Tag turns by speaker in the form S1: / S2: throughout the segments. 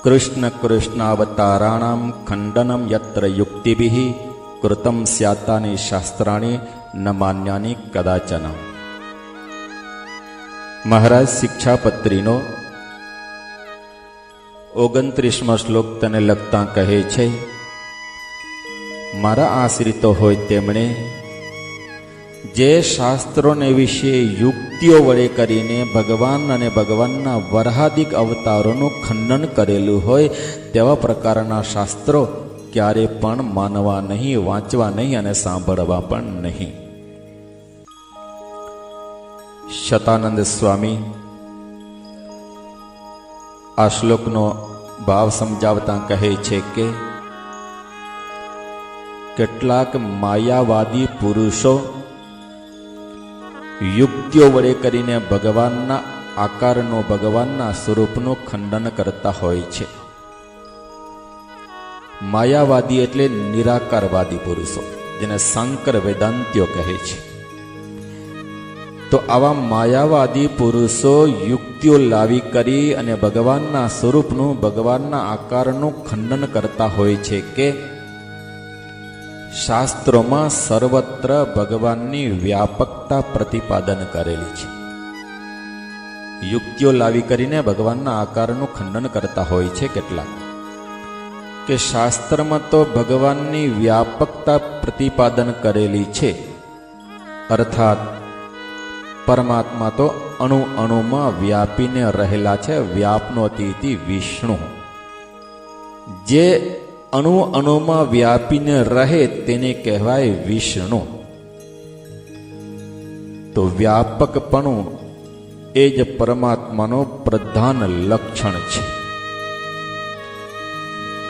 S1: કૃષ્ણ કૃષ્ણાવતારાણામ ખંડનમ યત્ર યુક્તિભિઃ કૃતમ સ્યાતાની શાસ્ત્રાણી ન માન્યાની કદાચન. મહારાજ શિક્ષાપત્રીનો 29મો શ્લોક તને લગતા કહે છે, મારા આશ્રિતો હોય તેમણે જે શાસ્ત્રોને વિશે યુક્તિઓ વડે કરીને ભગવાન અને ભગવાનના વરહાદિક અવતારોનું ખંડન કરેલું હોય તેવા પ્રકારના શાસ્ત્રો ક્યારે પણ માનવા નહીં, વાંચવા નહીં અને સાંભળવા પણ નહીં. શતાનંદ સ્વામી આ શ્લોકનો ભાવ સમજાવતા કહે છે કે કેટલાક માયાવાદી પુરુષો યુક્તિઓ વડે કરીને ભગવાનના આકારનો, ભગવાનના સ્વરૂપનું ખંડન કરતા હોય છે. માયાવાદી એટલે નિરાકારવાદી પુરુષો, જેને સાંકર વેદાંતિઓ કહે છે. તો આવા માયાવાદી પુરુષો યુક્તિઓ લાવી કરી અને ભગવાનના સ્વરૂપનું, ભગવાનના આકારનું ખંડન કરતા હોય છે કે શાસ્ત્રોમાં સર્વત્ર ભગવાનની વ્યાપકતા પ્રતિપાદન કરેલી છે. યુક્તિઓ લાવી કરીને ભગવાનના આકારનું ખંડન કરતા હોય છે કેટલાક, કે શાસ્ત્રમાં તો ભગવાનની વ્યાપકતા પ્રતિપાદન કરેલી છે, અર્થાત પરમાત્મા તો અણુ અણુમાં વ્યાપીને રહેલા છે. વ્યાપનો અતિથિ વિષ્ણુ, જે અણુ અણુમાં વ્યાપીને રહે તેને કહેવાય વિષ્ણુ. તો વ્યાપકપણું એ જ પરમાત્માનું પ્રધાન લક્ષણ છે.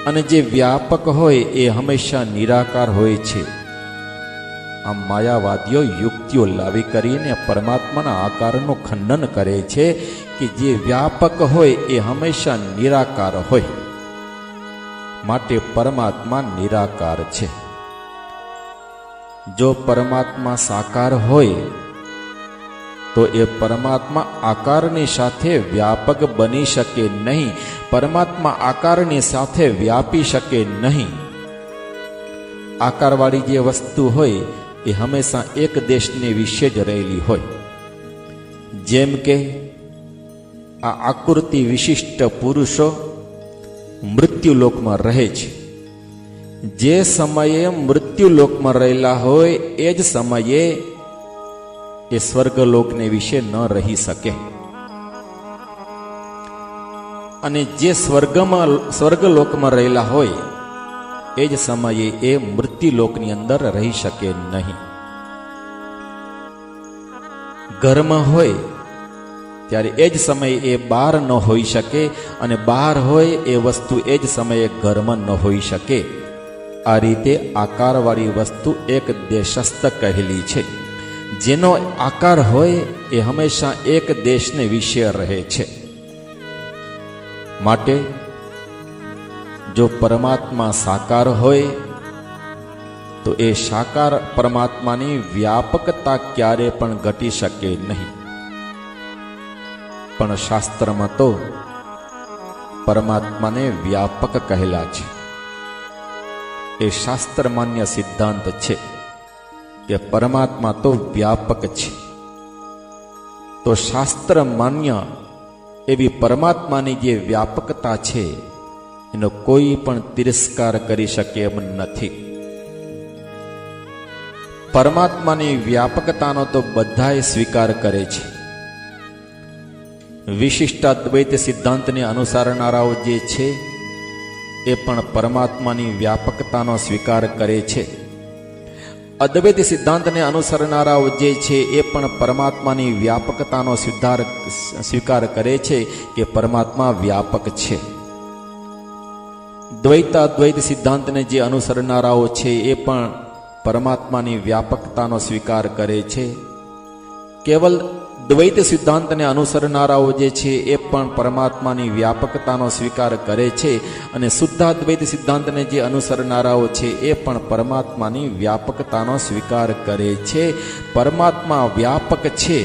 S1: અને જે વ્યાપક હોય એ હંમેશા નિરાકાર હોય છે. આ માયાવાદીઓ યુક્તિઓ લાવી કરીને પરમાત્માના આકારનું ખંડન કરે છે કે જે વ્યાપક હોય એ હંમેશા નિરાકાર હોય, માટે પરમાત્મા નિરાકાર છે. જો પરમાત્મા સાકાર હોય તો એ પરમાત્મા આકારની સાથે વ્યાપક બની શકે નહીં, પરમાત્મા આકારની સાથે વ્યાપી શકે નહીં. આકારવાળી જે વસ્તુ હોય એ હંમેશા એક દેશને વિશે જ રહેલી હોય. જેમ કે આ આકૃતિ વિશિષ્ટ પુરુષો મૃત્યુલોકમાં રહે છે. જે સમયે મૃત્યુલોકમાં રહેલા હોય એ જ સમયે એ સ્વર્ગલોકને વિશે ન રહી શકે. અને જે સ્વર્ગલોકમાં રહેલા હોય એ જ સમયે એ મૃત્યુલોકની અંદર રહી શકે નહીં. ઘરમાં હોય ત્યારે એ જ સમયે એ બહાર ન હોઈ શકે, અને બહાર હોય એ વસ્તુ એ જ સમયે ઘરમાં ન હોઈ શકે. આ રીતે આકારવાળી વસ્તુ એક દેશસ્થ કહેલી છે. જેનો આકાર હોય એ હંમેશા એક દેશને વિશે રહે છે. માટે જો પરમાત્મા સાકાર હોય તો એ સાકાર પરમાત્માની વ્યાપકતા ક્યારે પણ ઘટી શકે નહીં. પણ શાસ્ત્રમાં તો પરમાત્માને વ્યાપક કહેલા છે. એ શાસ્ત્ર માન્ય સિદ્ધાંત છે કે પરમાત્મા તો વ્યાપક છે. તો શાસ્ત્ર માન્ય એવી પરમાત્માની જે વ્યાપકતા છે એનો કોઈ પણ તિરસ્કાર કરી શકે એમ નથી. પરમાત્માની વ્યાપકતાનો તો બધાએ સ્વીકાર કરે છે. વિશિષ્ટાદ્વૈત સિદ્ધાંતને અનુસરનારાઓ જે છે એ પણ પરમાત્માની વ્યાપકતાનો સ્વીકાર કરે છે. અદ્વૈત સિદ્ધાંતને અનુસરનારાઓ જે છે એ પણ પરમાત્માની વ્યાપકતાનો સ્વીકાર કરે છે કે પરમાત્મા વ્યાપક છે. દ્વૈતાદ્વૈત સિદ્ધાંતને જે અનુસરનારાઓ છે એ પણ પરમાત્માની વ્યાપકતાનો સ્વીકાર કરે છે. કેવલ દ્વૈત સિદ્ધાંતને અનુસરનારાઓ જે છે એ પણ પરમાત્માની વ્યાપકતાનો સ્વીકાર કરે છે. અને શુદ્ધાદ્વૈત સિદ્ધાંતને જે અનુસરનારાઓ છે એ પણ પરમાત્માની વ્યાપકતાનો સ્વીકાર કરે છે. પરમાત્મા વ્યાપક છે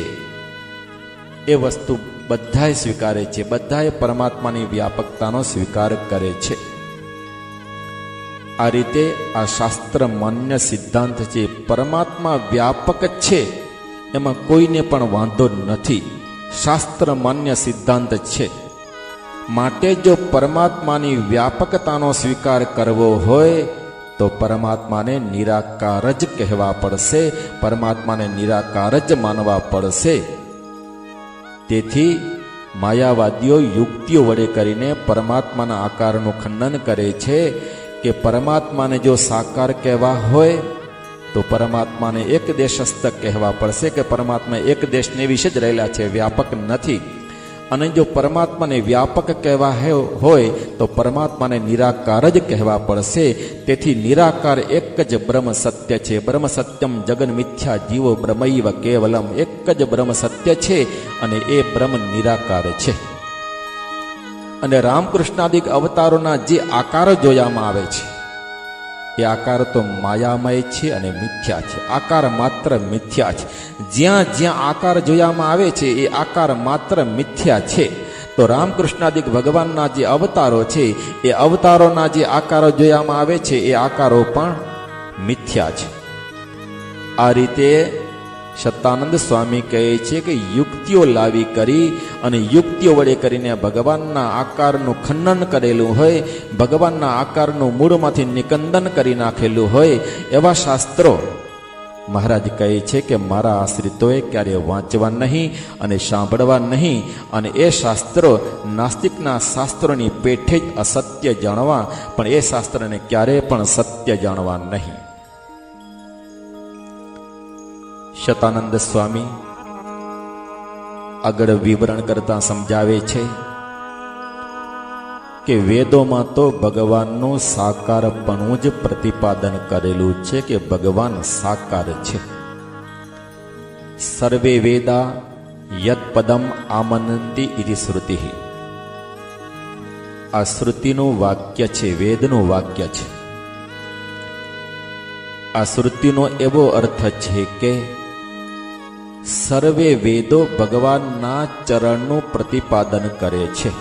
S1: એ વસ્તુ બધાએ સ્વીકારે છે, બધાએ પરમાત્માની વ્યાપકતાનો સ્વીકાર કરે છે. આ રીતે આ શાસ્ત્ર માન્ય સિદ્ધાંત છે. પરમાત્મા વ્યાપક છે એમાં કોઈને પણ વાંધો નથી, શાસ્ત્ર માન્ય સિદ્ધાંત છે. માટે જો પરમાત્માની વ્યાપકતાનો સ્વીકાર કરવો હોય તો પરમાત્માને નિરાકાર જ કહેવા પડશે, પરમાત્માને નિરાકાર જ માનવા પડશે. તેથી માયાવાદીઓ યુક્તિઓ વડે કરીને પરમાત્માના આકારનું ખંડન કરે છે કે પરમાત્માને જો સાકાર કહેવા હોય તો પરમાત્માને એક દેશસ્થ કહેવા પડશે, કે પરમાત્મા એક દેશને વિશે જ રહેલા છે, વ્યાપક નથી. અને જો પરમાત્માને વ્યાપક કહેવા હોય તો પરમાત્માને નિરાકાર જ કહેવા પડશે. તેથી નિરાકાર એક જ બ્રહ્મ સત્ય છે. બ્રહ્મ સત્યમ જગન મિથ્યા જીવો બ્રહ્મૈવ કેવલમ. એક જ બ્રહ્મ સત્ય છે અને એ બ્રહ્મ નિરાકાર છે. અને રામકૃષ્ણાદિક અવતારોના જે આકારો જોવામાં આવે છે એ આકાર તો માયામય છે અને મિથ્યા છે. આકાર માત્ર મિથ્યા છે. જ્યાં જ્યાં આકાર જોવામાં આવે છે એ આકાર માત્ર મિથ્યા છે. તો રામકૃષ્ણાદિક ભગવાનના જે અવતારો છે એ અવતારોના જે આકારો જોવામાં આવે છે એ આકારો પણ મિથ્યા છે. આ રીતે સત્તાનંદ સ્વામી કહે છે કે યુક્તિઓ લાવી કરી અને યુક્તિઓ વડે કરીને ભગવાનના આકારનું ખંડન કરેલું હોય, ભગવાનના આકારનું મૂળમાંથી નિકંદન કરી નાખેલું હોય એવા શાસ્ત્રો મહારાજ કહે છે કે મારા આશ્રિતોએ ક્યારે વાંચવા નહીં અને સાંભળવા નહીં. અને એ શાસ્ત્રો નાસ્તિકના શાસ્ત્રોની પેઠે જ અસત્ય જાણવા, પણ એ શાસ્ત્રને ક્યારેય પણ સત્ય જાણવા નહીં. શતાનંદ સ્વામી આગળ વિવરણ કરતા સમજાવે છે કે વેદોમાં તો ભગવાનનું સાકારપણું જ પ્રતિપાદન કરેલું છે કે ભગવાન સાકાર છે. સર્વે વેદા યત પદમ આમનંતી ઇતિ શ્રુતિ. આ શ્રુતિનું વાક્ય છે, વેદનું વાક્ય છે. આ શ્રુતિનો એવો અર્થ છે કે સર્વે વેદો ભગવાનના ચરણનું પ્રતિપાદન કરે છે.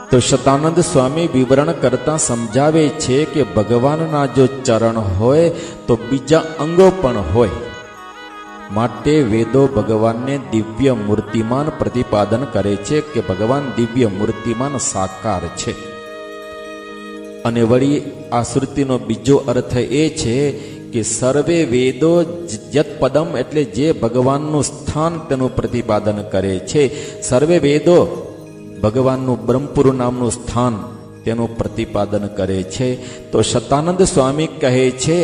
S1: તો શતાનંદ સ્વામી વિવરણ કરતા સમજાવે છે કે ભગવાનના જો ચરણ હોય તો બીજા અંગો પણ હોય. માટે વેદો ભગવાનને દિવ્ય મૂર્તિમાન પ્રતિપાદન કરે છે કે ભગવાન દિવ્ય મૂર્તિમાન સાકાર છે. અને વળી આ શ્રુતિનો બીજો અર્થ એ છે કે સર્વે વેદો યત પદમ એટલે જે ભગવાનનું સ્થાન તેનું પ્રતિપાદન કરે છે. સર્વે વેદો ભગવાનનું બ્રહ્મપુર નામનું સ્થાન તેનું પ્રતિપાદન કરે છે. તો શતાનંદ સ્વામી કહે છે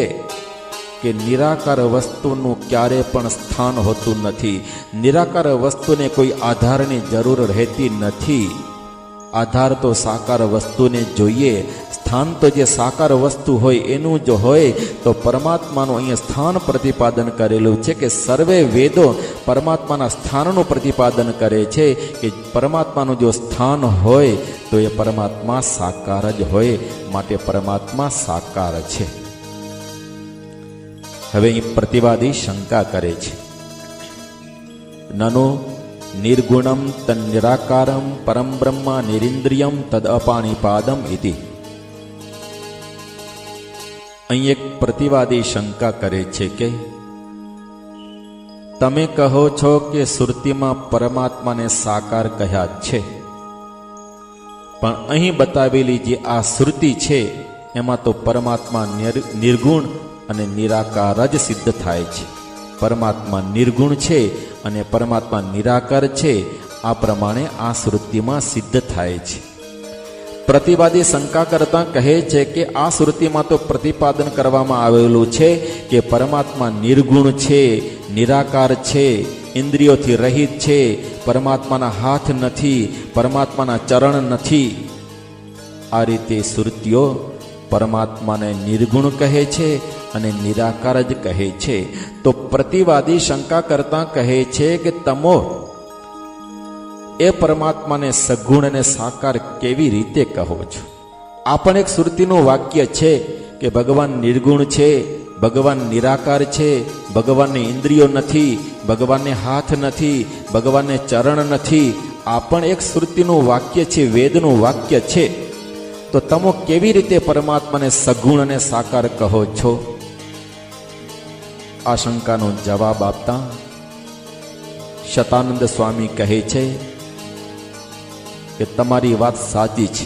S1: કે નિરાકાર વસ્તુનું ક્યારે પણ સ્થાન હોતું નથી. નિરાકાર વસ્તુને કોઈ આધારની જરૂર રહેતી નથી. આધાર તો સાકાર વસ્તુને જોઈએ. સ્થાન તો જે સાકાર વસ્તુ હોય એનું જો હોય તો પરમાત્માનું અહીંયા સ્થાન પ્રતિપાદન કરેલું છે કે સર્વે વેદો પરમાત્માના સ્થાનનું પ્રતિપાદન કરે છે કે પરમાત્માનું જો સ્થાન હોય તો એ પરમાત્મા સાકાર જ હોય. માટે પરમાત્મા સાકાર છે. હવે અહીં પ્રતિવાદી શંકા કરે છે, નનો નિર્ગુણમ તન નિરાકારમ પરમ બ્રહ્મ નિરિન્દ્રિયમ તદ અપાણીપાદમ ઇતિ. અહીં એક પ્રતિવાદી શંકા કરે છે કે તમે કહો છો કે શ્રુતિમાં પરમાત્માને સાકાર કહ્યા છે, પણ અહીં બતાવેલી જે આ શ્રુતિ છે એમાં તો પરમાત્મા નિર્ગુણ અને નિરાકાર જ સિદ્ધ થાય છે. પરમાત્મા નિર્ગુણ છે અને પરમાત્મા નિરાકાર છે. આ પ્રમાણે આ શ્રુતિમાં સિદ્ધ થાય છે. પ્રતિવાદી શંકા કરતા કહે છે કે આ શ્રુતિમાં તો પ્રતિપાદન કરવામાં આવેલું છે કે પરમાત્મા નિર્ગુણ છે, નિરાકાર છે, ઇન્દ્રિયોથી રહિત છે, પરમાત્માના હાથ નથી, પરમાત્માના ચરણ નથી. આ રીતે શ્રુતિઓ પરમાત્માને નિર્ગુણ કહે છે અને નિરાકાર જ કહે છે. તો પ્રતિવાદી શંકા કરતા કહે છે કે તમો એ પરમાત્માને સગુણ અને સાકાર કેવી રીતે કહો છો? આ પણ એક શ્રુતિનું વાક્ય છે કે ભગવાન નિર્ગુણ છે, ભગવાન નિરાકાર છે, ભગવાનને ઇન્દ્રિયો નથી, ભગવાનને હાથ નથી, ભગવાનને ચરણ નથી, આ પણ એક શ્રુતિનું વાક્ય છે, વેદનું વાક્ય છે. તો તમે કેવી રીતે પરમાત્માને સગુણ અને સાકાર કહો છો? આ શંકાનો જવાબ આપતા શતાનંદ સ્વામી કહે છે કે તમારી વાત સાચી છે.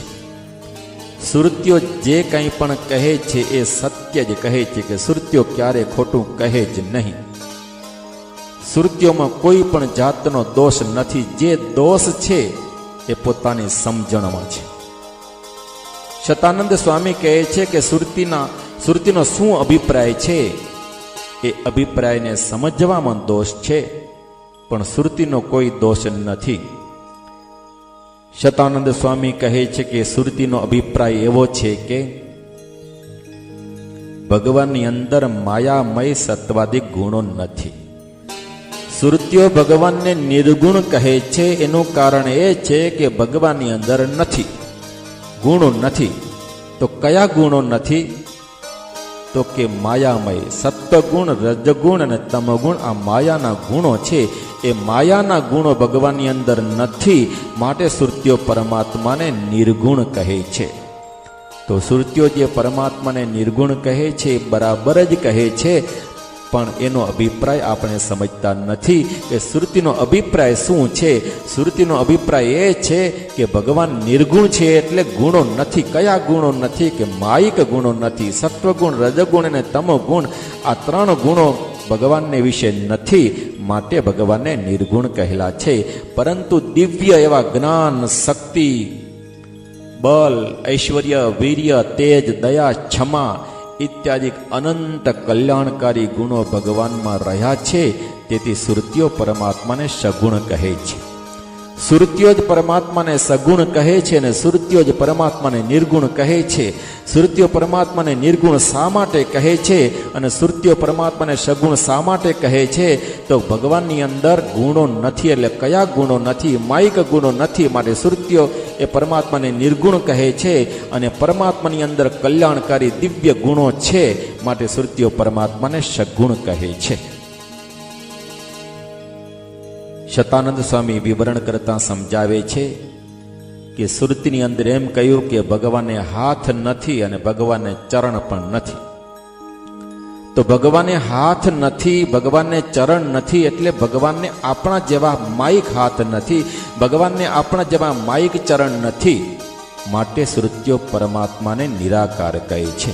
S1: શ્રુતિઓ જે કંઈ પણ કહે છે એ સત્ય જ કહે છે, કે શ્રુતિઓ ક્યારે ખોટું કહે જ નહીં. શ્રુતિઓમાં કોઈ પણ જાતનો દોષ નથી. જે દોષ છે એ પોતાની સમજણમાં છે. શતાનંદ સ્વામી કહે છે કે શ્રુતિનો શું અભિપ્રાય છે, એ અભિપ્રાયને સમજવામાં દોષ છે, પણ શ્રુતિનો કોઈ દોષ નથી. શતાનંદ સ્વામી કહે છે કે શ્રુતિનો અભિપ્રાય એવો છે કે ભગવાનની અંદર માયામય સત્વાદિક ગુણો નથી. શ્રુતિઓ ભગવાનને નિર્ગુણ કહે છે, એનું કારણ એ છે કે ભગવાનની અંદર નથી, ગુણો નથી. તો કયા ગુણો નથી? તો કે માયામય સત્વગુણ, રજગુણ અને તમગુણ, આ માયાના ગુણો છે. એ માયાના ગુણો ભગવાનની અંદર નથી, માટે શ્રુતિઓ પરમાત્માને નિર્ગુણ કહે છે. તો શ્રુતિઓ જે પરમાત્માને નિર્ગુણ કહે છે એ બરાબર જ કહે છે, પણ એનો અભિપ્રાય આપણે સમજતા નથી કે શ્રુતિનો અભિપ્રાય શું છે. શ્રુતિનો અભિપ્રાય એ છે કે ભગવાન નિર્ગુણ છે, એટલે ગુણો નથી. કયા ગુણો નથી? કે માયિક ગુણો નથી. સત્વગુણ, રજગુણ અને તમોગુણ, આ ત્રણ ગુણો ભગવાનને વિશે નથી, માટે ભગવાનને નિર્ગુણ કહેલા છે. પરંતુ દિવ્ય એવા જ્ઞાન, શક્તિ, બલ, ઐશ્વર્ય, વીર્ય, તેજ, દયા, ક્ષમા ઇત્યાદિ અનંત કલ્યાણકારી ગુણો ભગવાનમાં રહ્યા છે. તેથી શ્રુતિઓ પરમાત્માને સગુણ કહે છે. શ્રુતિઓ જ પરમાત્માને સગુણ કહે છે અને શ્રુતિઓ જ પરમાત્માને નિર્ગુણ કહે છે. શ્રુતિઓ પરમાત્માને નિર્ગુણ શા માટે કહે છે અને શ્રુતિઓ પરમાત્માને સગુણ શા માટે કહે છે? તો ભગવાનની અંદર ગુણો નથી. એટલે કયા ગુણો નથી? માયિક ગુણો નથી, માટે શ્રુતિઓ એ પરમાત્માને નિર્ગુણ કહે છે. અને પરમાત્માની અંદર કલ્યાણકારી દિવ્ય ગુણો છે, માટે શ્રુતિઓ પરમાત્માને સગુણ કહે છે. શતાનંદ સ્વામી વિવરણ કરતા સમજાવે છે કે શ્રુતિની અંદર એમ કહ્યું કે ભગવાનને હાથ નથી અને ભગવાનને ચરણ પણ નથી. તો ભગવાનને હાથ નથી, ભગવાનને ચરણ નથી, એટલે ભગવાનને આપણા જેવા માયિક હાથ નથી, ભગવાનને આપણા જેવા માયિક ચરણ નથી, માટે શ્રુતિઓ પરમાત્માને નિરાકાર કહે છે.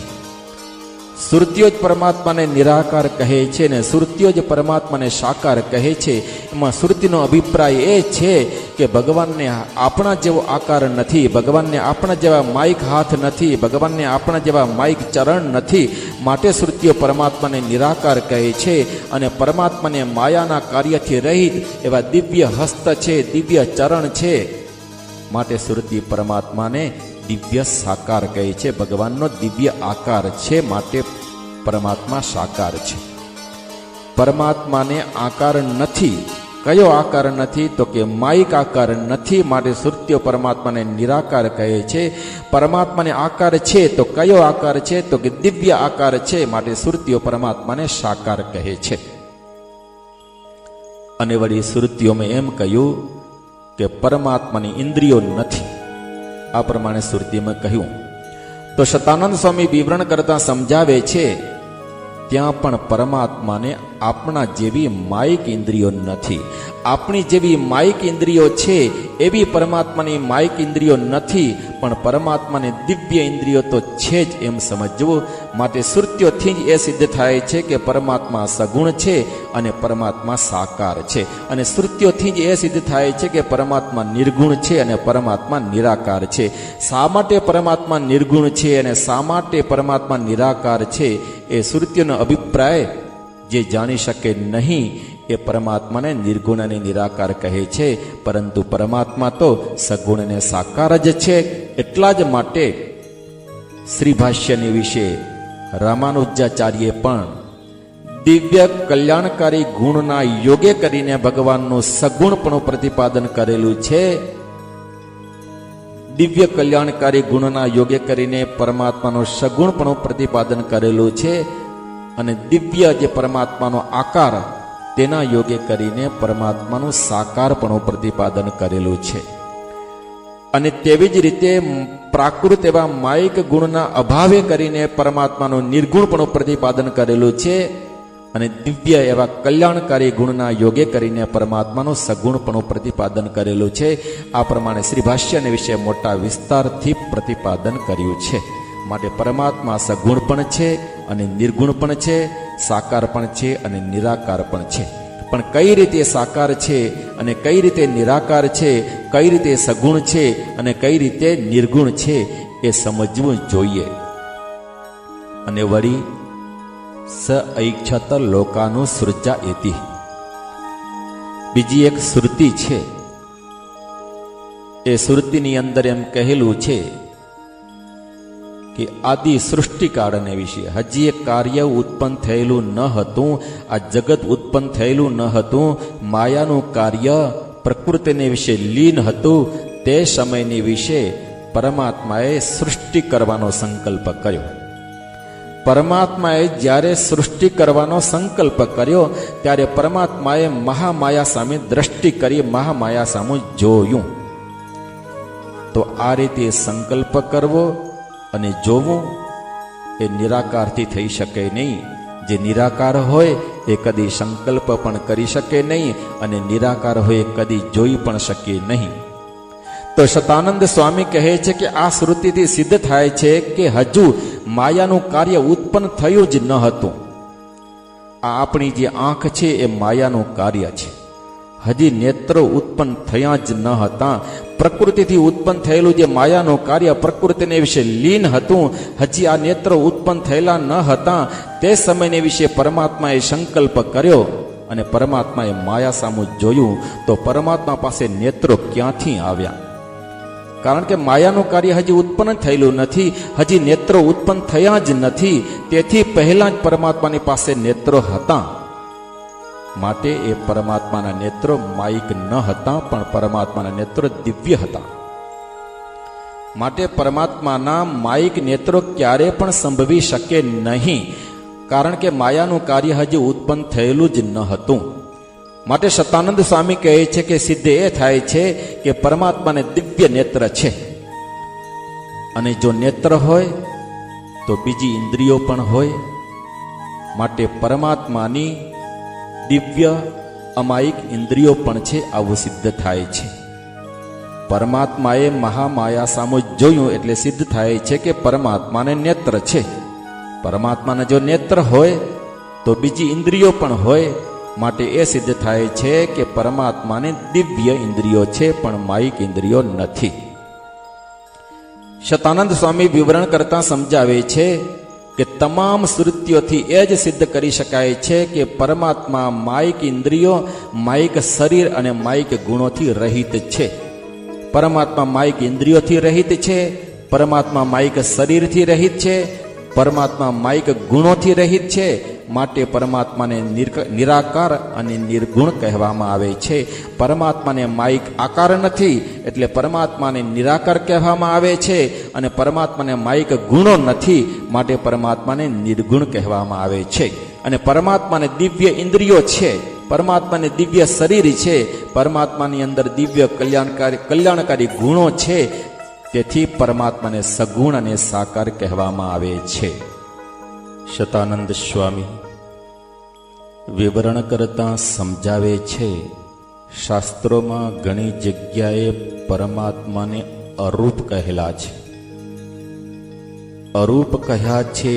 S1: શ્રુતિઓ જ પરમાત્માને નિરાકાર કહે છે અને શ્રુતિઓ જ પરમાત્માને સાકાર કહે છે. એમાં શ્રુતિનો અભિપ્રાય એ છે કે ભગવાનને આપણા જેવો આકાર નથી, ભગવાનને આપણા જેવા માયિક હાથ નથી, ભગવાનને આપણા જેવા માયિક ચરણ નથી, માટે શ્રુતિઓ પરમાત્માને નિરાકાર કહે છે. અને પરમાત્માને માયાના કાર્યથી રહિત એવા દિવ્ય હસ્ત છે, દિવ્ય ચરણ છે, માટે શ્રુતિ પરમાત્માને દિવ્ય સાકાર કહે છે. ભગવાનનો દિવ્ય આકાર છે, માટે પરમાત્મા સાકાર છે. પરમાત્માને આકાર નથી. કયો આકાર નથી? તો કે માયિક આકાર નથી, માટે શ્રુતિઓ પરમાત્માને નિરાકાર કહે છે. પરમાત્માને આકાર છે, તો કયો આકાર છે? તો કે દિવ્ય આકાર છે, માટે શ્રુતિઓ પરમાત્માને સાકાર કહે છે. અને વળી શ્રુતિઓમાં એમ કહ્યું કે પરમાત્માની ઇન્દ્રિયો નથી. આ પ્રમાણે શ્રુતિમાં કહ્યું. તો શતાનંદ સ્વામી વિવરણ કરતા સમજાવે છે ત્યાં પણ પરમાત્માને આપણા જેવી માયિક ઇન્દ્રિયો નથી. આપણી જેવી માયિક ઇન્દ્રિયો છે એવી પરમાત્માની માયિક ઇન્દ્રિયો નથી, પણ પરમાત્માને દિવ્ય ઇન્દ્રિયો તો છે જ એમ સમજવું. માટે શ્રુતિઓથી જ એ સિદ્ધ થાય છે કે પરમાત્મા સગુણ છે અને પરમાત્મા સાકાર છે. અને શ્રુતિઓથી જ એ સિદ્ધ થાય છે કે પરમાત્મા નિર્ગુણ છે અને પરમાત્મા નિરાકાર છે. શા માટે પરમાત્મા નિર્ગુણ છે અને શા માટે પરમાત્મા નિરાકાર છે, એ શ્રુતિઓનો અભિપ્રાય જે જાણી શકે નહીં એ પરમાત્માને નિર્ગુણ અને નિરાકાર કહે છે. પરંતુ પરમાત્મા તો સગુણ અને સાકાર જ છે. એટલા જ માટે શ્રી ભાષ્યની વિશે રામાનુજાચાર્યે પણ દિવ્ય કલ્યાણકારી ગુણના યોગે કરીને ભગવાનનું સગુણપણું પ્રતિપાદન કરેલું છે. દિવ્ય કલ્યાણકારી ગુણના યોગે કરીને પરમાત્માનું સગુણપણું પ્રતિપાદન કરેલું છે. અને દિવ્ય જે પરમાત્માનો આકાર તેના યોગે કરીને પરમાત્માનું સાકારપણું પ્રતિપાદન કરેલું છે. અને તેવી જ રીતે પ્રાકૃત એવા માયિક ગુણના અભાવે કરીને પરમાત્માનું નિર્ગુણપણું પ્રતિપાદન કરેલું છે. અને દિવ્ય એવા કલ્યાણકારી ગુણના યોગે કરીને પરમાત્માનું સગુણપણું પ્રતિપાદન કરેલું છે. આ પ્રમાણે શ્રી ભાષ્યને વિશે મોટા વિસ્તારથી પ્રતિપાદન કર્યું છે. માટે પરમાત્મા સગુણ પણ છે અને નિર્ગુણ પણ છે, સાકાર પણ છે અને નિરાકાર પણ છે. પણ કઈ રીતે સાકાર છે અને કઈ રીતે નિરાકાર છે, કઈ રીતે સગુણ છે અને કઈ રીતે નિર્ગુણ છે એ સમજવું જોઈએ. અને વળી સ ઐક્ષત લોકાનું સૃજા એતિ, બીજી એક શ્રુતિ છે. એ શ્રુતિની અંદર એમ કહેલું છે કે આદિ સૃષ્ટિકાળને વિશે હજી એક કાર્ય ઉત્પન્ન થયેલું ન હતું, આ જગત ઉત્પન્ન થયેલું ન હતું, માયાનું કાર્ય પ્રકૃતિને વિશે લીન હતું. તે સમયની વિશે પરમાત્માએ સૃષ્ટિ કરવાનો સંકલ્પ કર્યો. પરમાત્માએ જ્યારે સૃષ્ટિ કરવાનો સંકલ્પ કર્યો ત્યારે પરમાત્માએ મહામાયા સામે દ્રષ્ટિ કરી, મહામાયા સામે જોયું. તો આ રીતે સંકલ્પ કરવો અને જોવું એ નિરાકારથી થઈ શકે નહીં. જે નિરાકાર હોય એ કદી સંકલ્પ પણ કરી શકે નહીં અને નિરાકાર હોય એ કદી જોઈ પણ શકે નહીં. તો શતાનંદ સ્વામી કહે છે કે આ શ્રુતિથી સિદ્ધ થાય છે કે હજુ માયાનું કાર્ય ઉત્પન્ન થયું જ ન હતું. આ આપણી જે આંખ છે એ માયાનું કાર્ય છે. હજી નેત્રો ઉત્પન્ન થયા જ ન હતા. પ્રકૃતિથી ઉત્પન્ન થયેલું જે માયાનું કાર્ય પ્રકૃતિને વિશે લીન હતું, હજી આ નેત્રો ઉત્પન્ન થયેલા ન હતા. તે સમયને વિશે પરમાત્માએ સંકલ્પ કર્યો અને પરમાત્માએ માયા સામું જોયું. તો પરમાત્મા પાસે નેત્રો ક્યાંથી આવ્યા? કારણ કે માયાનું કાર્ય હજી ઉત્પન્ન થયેલું નથી, હજી નેત્રો ઉત્પન્ન થયા જ નથી. તેથી પહેલા જ પરમાત્માની પાસે નેત્રો હતા. માટે એ પરમાત્માના નેત્રો માયિક ન હતા, પણ પરમાત્માના નેત્રો દિવ્ય હતા. માટે પરમાત્માના માયિક નેત્રો ક્યારે પણ સંભવી શકે નહીં, કારણ કે માયાનું કાર્ય હજી ઉત્પન્ન થયેલું જ ન હતું. માટે શતાનંદ સ્વામી કહે છે કે સિદ્ધ એ થાય છે કે પરમાત્માને દિવ્ય નેત્ર છે. અને જો નેત્ર હોય તો બીજી ઇન્દ્રિયો પણ હોય. માટે પરમાત્માની દિવ્ય અમાયિક ઇન્દ્રિયો પણ છે, આવું સિદ્ધ થાય છે. પરમાત્માએ મહામાયા સામું જોયું એટલે સિદ્ધ થાય છે કે પરમાત્માને નેત્ર છે. પરમાત્માના જો નેત્ર હોય તો બીજી ઇન્દ્રિયો પણ હોય. માટે એ સિદ્ધ થાય છે કે પરમાત્માને દિવ્ય ઇન્દ્રિયો છે, પણ માયિક ઇન્દ્રિયો નથી. શતાનંદ સ્વામી વિવરણ કરતા સમજાવે છે કે તમામ શ્રુતિઓથી એ જ સિદ્ધ કરી શકાય છે કે પરમાત્મા માયિક ઇન્દ્રિયો, માયિક શરીર અને માયિક ગુણોથી રહિત છે. પરમાત્મા માયિક ઇન્દ્રિયોથી રહિત છે, પરમાત્મા માયિક શરીરથી રહિત છે, પરમાત્મા માયિક ગુણોથી રહિત છે. માટે પરમાત્માને નિરાકાર અને નિર્ગુણ કહેવામાં આવે છે. પરમાત્માને માયિક આકાર નથી એટલે પરમાત્માને નિરાકાર કહેવામાં આવે છે. અને પરમાત્માને માયિક ગુણો નથી માટે પરમાત્માને નિર્ગુણ કહેવામાં આવે છે. અને પરમાત્માને દિવ્ય ઇન્દ્રિયો છે, પરમાત્માને દિવ્ય શરીર છે, પરમાત્માની અંદર દિવ્ય કલ્યાણકારી ગુણો છે. તેથી પરમાત્માને સગુણ અને સાકાર કહેવામાં આવે છે. શતાનંદ સ્વામી વિવરણ કરતા સમજાવે છે, શાસ્ત્રોમાં ઘણી જગ્યાએ પરમાત્માને અરૂપ કહેલા છે. અરૂપ કહ્યા છે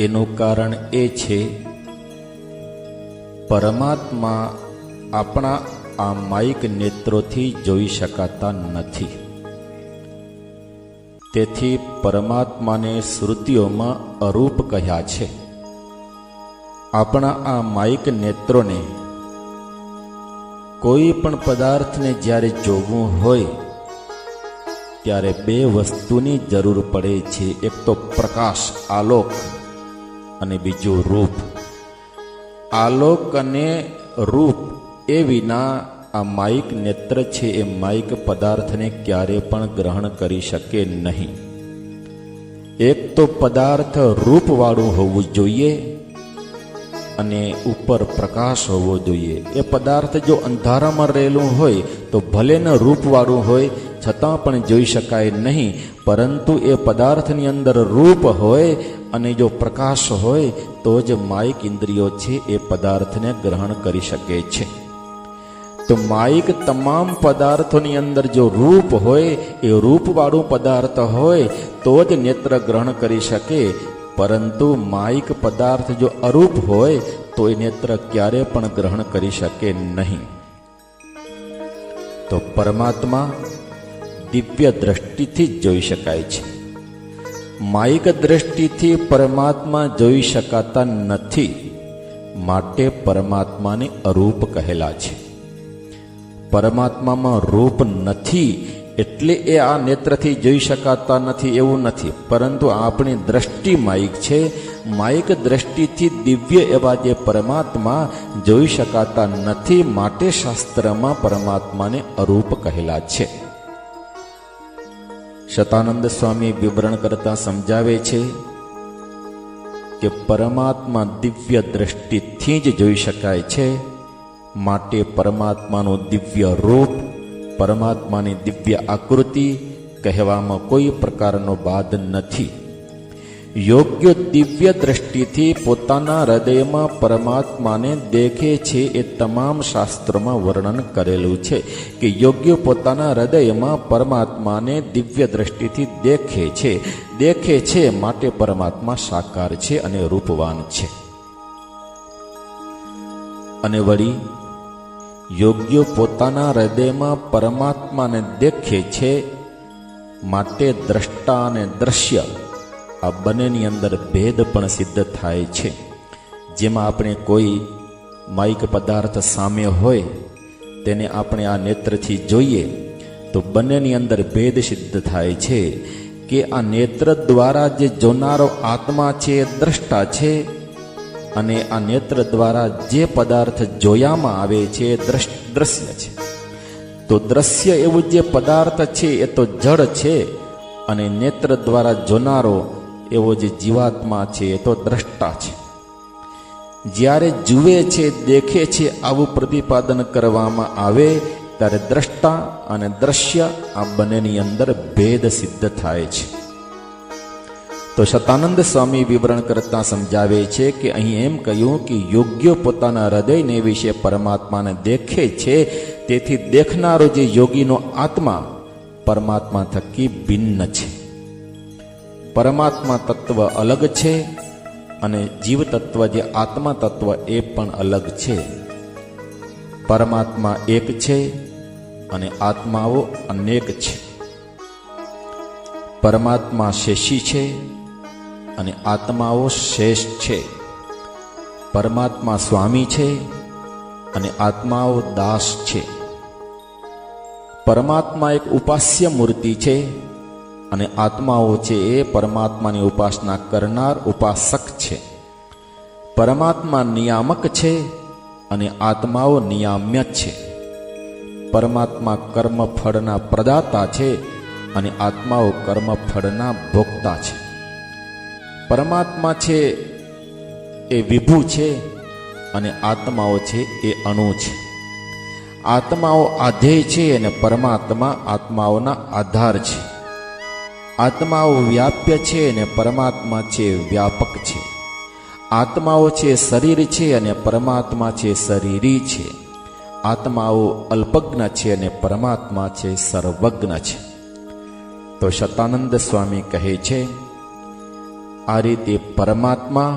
S1: એનું કારણ એ છે પરમાત્મા આપણા આ માયિક નેત્રોથી જોઈ શકાતા નથી. તેથી પરમાત્માને શ્રુતિઓમાં અરૂપ કહ્યા છે. આપણા આ માયિક નેત્રોને કોઈ પણ પદાર્થને જ્યારે જોવું હોય ત્યારે બે વસ્તુની જરૂર પડે છે. એક તો પ્રકાશ, આલોક, અને બીજું રૂપ. આલોક અને રૂપ એ વિના આ માયિક નેત્ર છે એ માયિક પદાર્થને ક્યારે પણ ગ્રહણ કરી શકે નહીં. એક તો પદાર્થ રૂપવાળું હોવું જોઈએ અને ઉપર પ્રકાશ હોવો જોઈએ. એ પદાર્થ જો અંધારામાં રહેલું હોય તો ભલે ન રૂપવાળું હોય છતાં પણ જોઈ શકાય નહીં, પરંતુ એ પદાર્થની અંદર રૂપ હોય અને જો પ્રકાશ હોય તો જ માયિક ઇન્દ્રિયો છે એ પદાર્થને ગ્રહણ કરી શકે છે. તો માયિક તમામ પદાર્થોની અંદર જો રૂપ હોય, એ રૂપવાળું પદાર્થ હોય તો જ નેત્ર ગ્રહણ કરી શકે, પરંતુ માયિક પદાર્થ જો અરૂપ હોય તો એ નેત્ર ક્યારે પણ ગ્રહણ કરી શકે નહીં. તો પરમાત્મા દિવ્ય દ્રષ્ટિથી જ જોઈ શકાય છે. માયિક દ્રષ્ટિથી પરમાત્મા જોઈ શકાતા નથી, માટે પરમાત્માને અરૂપ કહેલા છે. પરમાત્મામાં રૂપ નથી એટલે એ આ નેત્રથી જોઈ શકાતા નથી એવું નથી, પરંતુ આપણી દ્રષ્ટિ માયિક છે. માયિક દ્રષ્ટિથી દિવ્ય એવા જે પરમાત્મા જોઈ શકાતા નથી, માટે શાસ્ત્રમાં પરમાત્માને અરૂપ કહેલા છે. શતાનંદ સ્વામી વિવરણ કરતા સમજાવે છે કે પરમાત્મા દિવ્ય દ્રષ્ટિથી જ જોઈ શકાય છે, માટે પરમાત્માનું દિવ્ય રૂપ, પરમાત્માની દિવ્ય આકૃતિ કહેવામાં કોઈ પ્રકારનો બાદ નથી. યોગ્ય દિવ્ય દ્રષ્ટિથી પોતાના હૃદયમાં પરમાત્માને દેખે છે એ તમામ શાસ્ત્રોમાં વર્ણન કરેલું છે કે યોગ્ય પોતાના હૃદયમાં પરમાત્માને દિવ્ય દ્રષ્ટિથી દેખે છે માટે પરમાત્મા સાકાર છે અને રૂપવાન છે. અને વળી યોગ્ય પોતાના હૃદયમાં પરમાત્માને દેખે છે માટે દ્રષ્ટા અને દ્રશ્ય આ બંનેની અંદર ભેદ પણ સિદ્ધ થાય છે. જેમાં આપણે કોઈ માયિક પદાર્થ સામે હોય તેને આપણે આ નેત્રથી જોઈએ તો બંનેની અંદર ભેદ સિદ્ધ થાય છે કે આ નેત્ર દ્વારા જે જોનારો આત્મા છે એ દ્રષ્ટા છે, અને આ નેત્ર દ્વારા જે પદાર્થ જોયામાં આવે છે એ દ્રશ્ય છે. તો દ્રશ્ય એવું જે પદાર્થ છે એ તો જડ છે, અને નેત્ર દ્વારા જોનારો એવો જે જીવાત્મા છે એ તો દ્રષ્ટા છે. જ્યારે જુએ છે, દેખે છે આવું પ્રતિપાદન કરવામાં આવે ત્યારે દ્રષ્ટા અને દ્રશ્ય આ બંનેની અંદર ભેદ સિદ્ધ થાય છે. તો શતાનંદ સ્વામી વિવરણ કરતા સમજાવે છે કે અહીં એમ કહ્યું કે યોગ્ય પોતાના હૃદયને વિશે પરમાત્માને દેખે છે, તેથી દેખનારો જે યોગીનો આત્મા પરમાત્મા થકી ભિન્ન છે. પરમાત્મા તત્વ અલગ છે અને જીવ તત્વ જે આત્મા તત્વ એ પણ અલગ છે. પરમાત્મા એક છે અને આત્માઓ અનેક છે. પરમાત્મા શેષી છે અને આત્માઓ શેષ છે. પરમાત્મા સ્વામી છે અને આત્માઓ દાસ છે. પરમાત્મા એક ઉપાસ્ય મૂર્તિ છે અને આત્માઓ છે એ પરમાત્માની ઉપાસના કરનાર ઉપાસક છે. પરમાત્મા નિયામક છે અને આત્માઓ નિયામ્ય છે. પરમાત્મા કર્મફળના પ્રદાતા છે અને આત્માઓ કર્મફળના ભોગતા છે. પરમાત્મા છે એ વિભુ છે અને આત્માઓ છે એ અણુ છે. આત્માઓ આધેય છે અને પરમાત્મા આત્માઓના આધાર છે. આત્માઓ વ્યાપ્ય છે અને પરમાત્મા છે વ્યાપક છે. આત્માઓ છે શરીર છે અને પરમાત્મા છે શરીરી છે. આત્માઓ અલ્પજ્ઞ છે અને પરમાત્મા છે સર્વજ્ઞ છે. તો શતાનંદ સ્વામી કહે છે, આ રીતે પરમાત્મા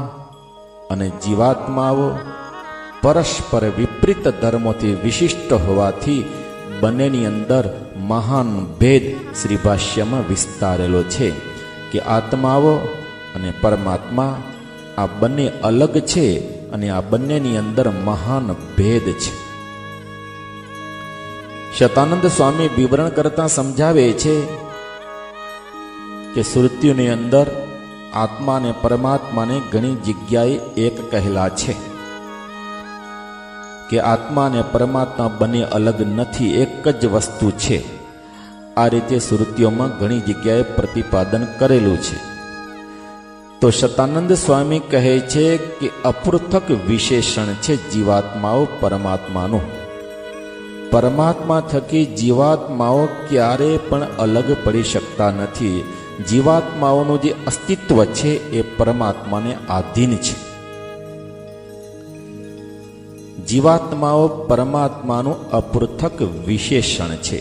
S1: અને જીવાત્માઓ પરસ્પર વિપરીત ધર્મોથી વિશિષ્ટ હોવાથી બંનેની અંદર મહાન ભેદ શ્રી ભાષ્યમાં વિસ્તારેલો છે કે આત્માઓ અને પરમાત્મા આ બંને અલગ છે અને આ બંનેની અંદર મહાન ભેદ છે. શતાનંદ સ્વામી વિવરણ કરતા સમજાવે છે કે શ્રુતિઓની અંદર આત્મા અને પરમાત્માને ઘણી જગ્યાએ એક કહેલા છે કે આત્મા અને પરમાત્મા બંને અલગ નથી, એક જ વસ્તુ છે. આ રીતે શ્રુતિઓમાં ઘણી જગ્યાએ પ્રતિપાદન કરેલું છે. તો શતાનંદ સ્વામી કહે છે કે અપૃથક વિશેષણ છે જીવાત્માઓ પરમાત્માનું. પરમાત્મા થકી જીવાત્માઓ ક્યારે પણ અલગ પડી શકતા નથી. જીવાત્માઓનું જે અસ્તિત્વ છે એ પરમાત્માને આધીન છે. જીવાત્માઓ પરમાત્માનું અપૃથક વિશેષણ છે